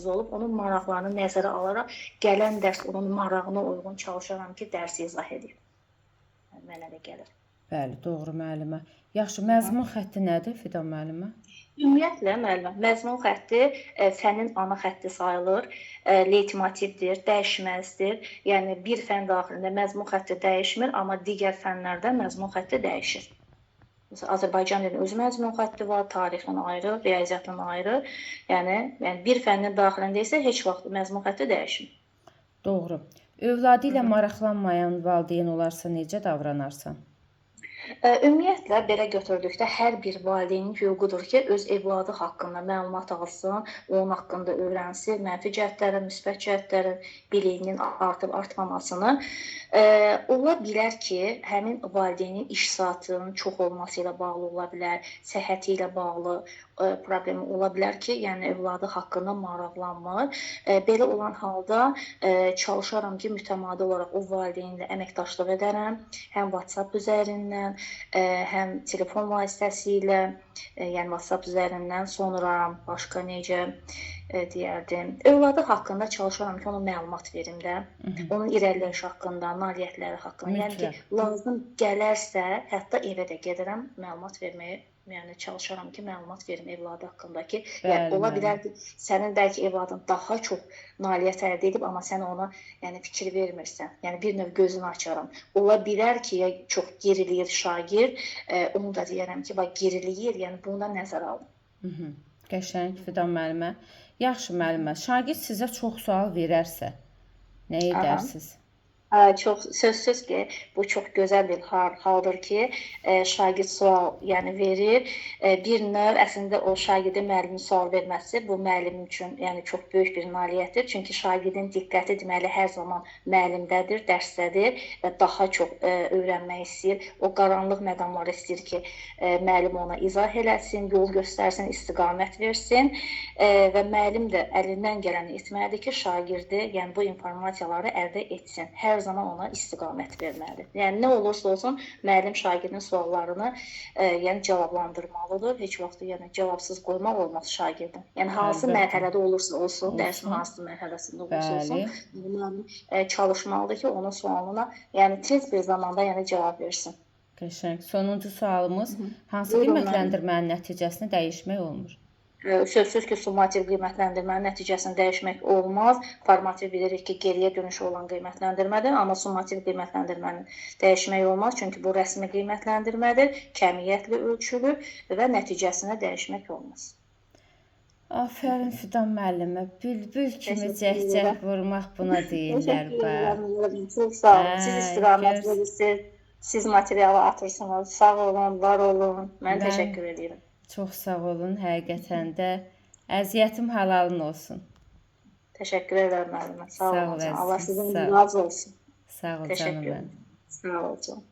olub, onun maraqlarını nəzərə alaraq gələn dərs onun marağına uyğun çalışaram ki, dərsi izah edeyim. Mənə də gəlir. Bəli, doğru müəllimə. Yaxşı, məzmun xətti nədir Fidan müəllimə? Ümumiyyətlə müəllimə, məzmun xətti fənnin ana xətti sayılır, leytmotivdir, dəyişməzdir. Yəni bir fənn daxilində məzmun xətti dəyişmir, amma digər fənnlərdə məzmun xətti dəyişir. Məsələn, Azərbaycan dilinin öz məzmun xətti var, tarixin ayrı, riyaziyyatın ayrı. Yəni bir fənnin daxilində isə heç vaxt məzmun xətti dəyişmir. Doğru. Övladı ilə maraqlanmayan valideyn olarsa necə davranarsan? Ümumiyyətlə, belə götürdükdə hər bir valideynin hüququdur ki, öz evladı haqqında məlumat alsın, onun haqqında öyrənsin, mənfi cəhətlərin, müsbət cəhətlərin, biliyinin artıb-artmamasını. Ola bilər ki, həmin valideynin iş saatının çox olması ilə bağlı ola bilər, səhhəti ilə bağlı problemi ola bilər ki, yəni övladı haqqında maraqlanmır. Belə olan halda çalışaram ki, mütəmadi olaraq o valideynlə əməkdaşlıq edərəm, həm WhatsApp üzərindən, həm telefon vasitəsilə, yəni WhatsApp üzərindən, sonra başqa necə deyərdim, övladı haqqında çalışaram ki, ona məlumat verim də, onun irəliləyiş haqqında, nailiyyətləri haqqında. Yəni ki, lazım gələrsə, hətta evə də gedirəm, məlumat verməyə, yəni çalışaram ki, məlumat verim evladı haqqında ki, yəni ola bilər ki, sənin bəlkə evladın daha çox nailiyyət əldə edib, amma sən ona yəni fikir vermirsən. Yəni bir növ gözünü açaram. Ola bilər ki, ya çox geriləyir şagird, onu da deyərəm ki, bax geriləyir, yəni bunu da nəzərə alın. Qəşəng Fidan müəllimə. Yaxşı müəllimə, şagird sizə çox sual verərsə, nə edərsiniz? Çox sözsüz ki, bu çox gözəl bir haldır ki, şagird sual yəni verir. Bir növ əslində o şagirdin müəllimin sual verməsi bu müəllim üçün yəni çox böyük bir nailiyyətdir. Çünki şagirdin diqqəti deməli hər zaman müəllimdədir, dərsdədir və daha çox öyrənmək istəyir. O qaranlıq məqamları istəyir ki, müəllim ona izah eləsin, yol göstərsin, istiqamət versin və müəllim də əlindən gələni etməlidir ki, şagirdi yəni bu informasiyaları əldə etsin. Hər zaman ona istiqamət verməlidir. Yəni nə olursa olsun müəllim şagirdin suallarını yəni cavablandırmalıdır. Heç vaxt yəni cavabsız qoymaq olmaz şagirdin. Yəni hansı mərhələdə olursa olsun, dərsin hansı mərhələsində olursa olsun, müəllim çalışmalıdır ki, onun sualına yəni tez bir zamanda yəni cavab versin. Qəşəng. Sonuncu sualımız, hansı qiymətləndirmənin nəticəsini dəyişmək olmur? Sözsüz ki, summativ qiymətləndirmənin nəticəsini dəyişmək olmaz. Formativ bilirik ki, geriyə dönüşü olan qiymətləndirmədir, amma summativ qiymətləndirmənin dəyişmək olmaz. Çünki bu rəsmi qiymətləndirmədir, kəmiyyətlə ölçülür və nəticəsini dəyişmək olmaz. Afərin Fidan müəllimə, bülbül kimi cəhcəh vurmaq buna deyirlər. Çox sağ olun, siz istiqamət verirsiniz, siz materialı atırsınız. Sağ olun, var olun. Mən təşəkkür edirəm. Çox sağ olun, həqiqətən də əziyyətim halalın olsun. Təşəkkür edirəm müəllimə. Sağ olun. Allah sizin razı olsun. Sağ ol canım mənim. Sağ ol canım.